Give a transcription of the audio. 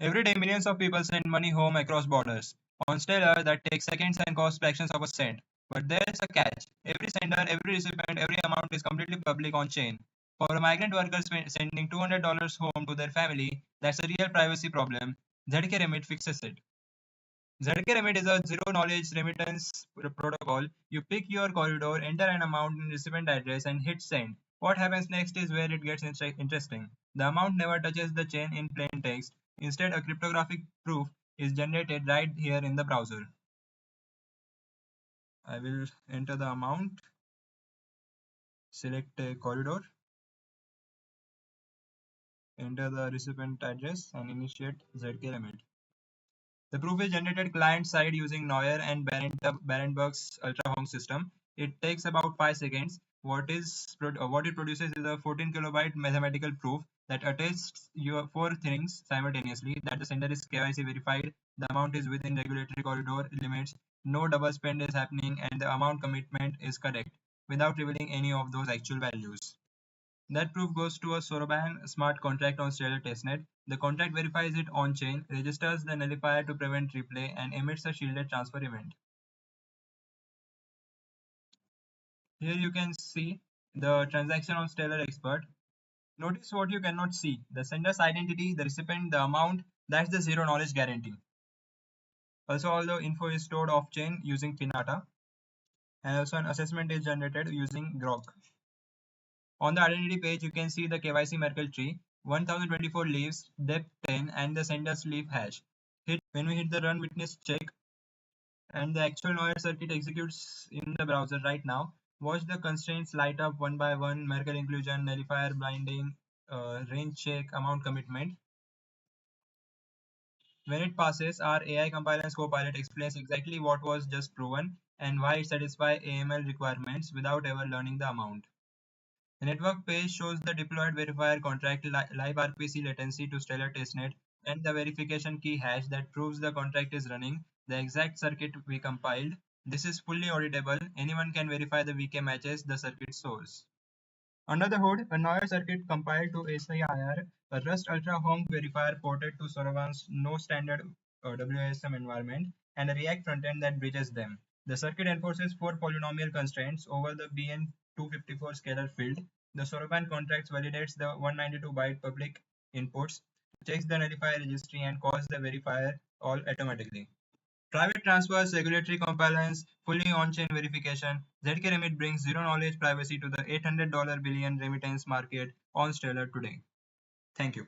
Every day, millions of people send money home across borders. On Stellar, that takes seconds and costs fractions of a cent. But there's a catch. Every sender, every recipient, every amount is completely public on chain. For a migrant worker sending $200 home to their family, that's a real privacy problem. zkRemit fixes it. zkRemit is a zero-knowledge remittance protocol. You pick your corridor, enter an amount and recipient address, and hit send. What happens next is where it gets interesting. The amount never touches the chain in plain text. Instead, a cryptographic proof is generated right here in the browser. I will enter the amount, select a corridor, enter the recipient address, and initiate zkRemit. The proof is generated client-side using Neuer and Barenberg's ultra-honk system. It takes about 5 seconds. What it produces is a 14 kilobyte mathematical proof that attests your four things simultaneously: that the sender is KYC verified, the amount is within regulatory corridor limits, no double spend is happening, and the amount commitment is correct, without revealing any of those actual values. That proof goes to a Soroban smart contract on Stellar testnet. The contract verifies it on-chain, registers the nullifier to prevent replay, and emits a shielded transfer event. Here you can see the transaction on Stellar Expert. Notice what you cannot see: the sender's identity, the recipient, the amount. That's the zero knowledge guarantee. Also, all the info is stored off-chain using Pinata, and also an assessment is generated using Grok. On the identity page, you can see the KYC Merkle tree, 1024 leaves, depth 10, and the sender's leaf hash. When we hit the run witness check, and the actual Neuer circuit executes in the browser right now, watch the constraints light up one by one: Merkle inclusion, nullifier binding, range check, amount commitment. When it passes, our AI compliance copilot explains exactly what was just proven and why it satisfies AML requirements without ever learning the amount. The network page shows the deployed verifier contract, live RPC latency to Stellar testnet, and the verification key hash that proves the contract is running, the exact circuit we compiled. This is fully auditable. Anyone can verify the VK matches the circuit source. Under the hood, a Neuer circuit compiled to SIR, a Rust Ultra Honk verifier ported to Soroban's no standard WASM environment, and a React frontend that bridges them. The circuit enforces four polynomial constraints over the BN254 scalar field. The Soroban contracts validates the 192-byte public inputs, checks the nullifier registry, and calls the verifier all automatically. Private transfers, regulatory compliance, fully on-chain verification. zkRemit brings zero-knowledge privacy to the $800 billion remittance market on Stellar today. Thank you.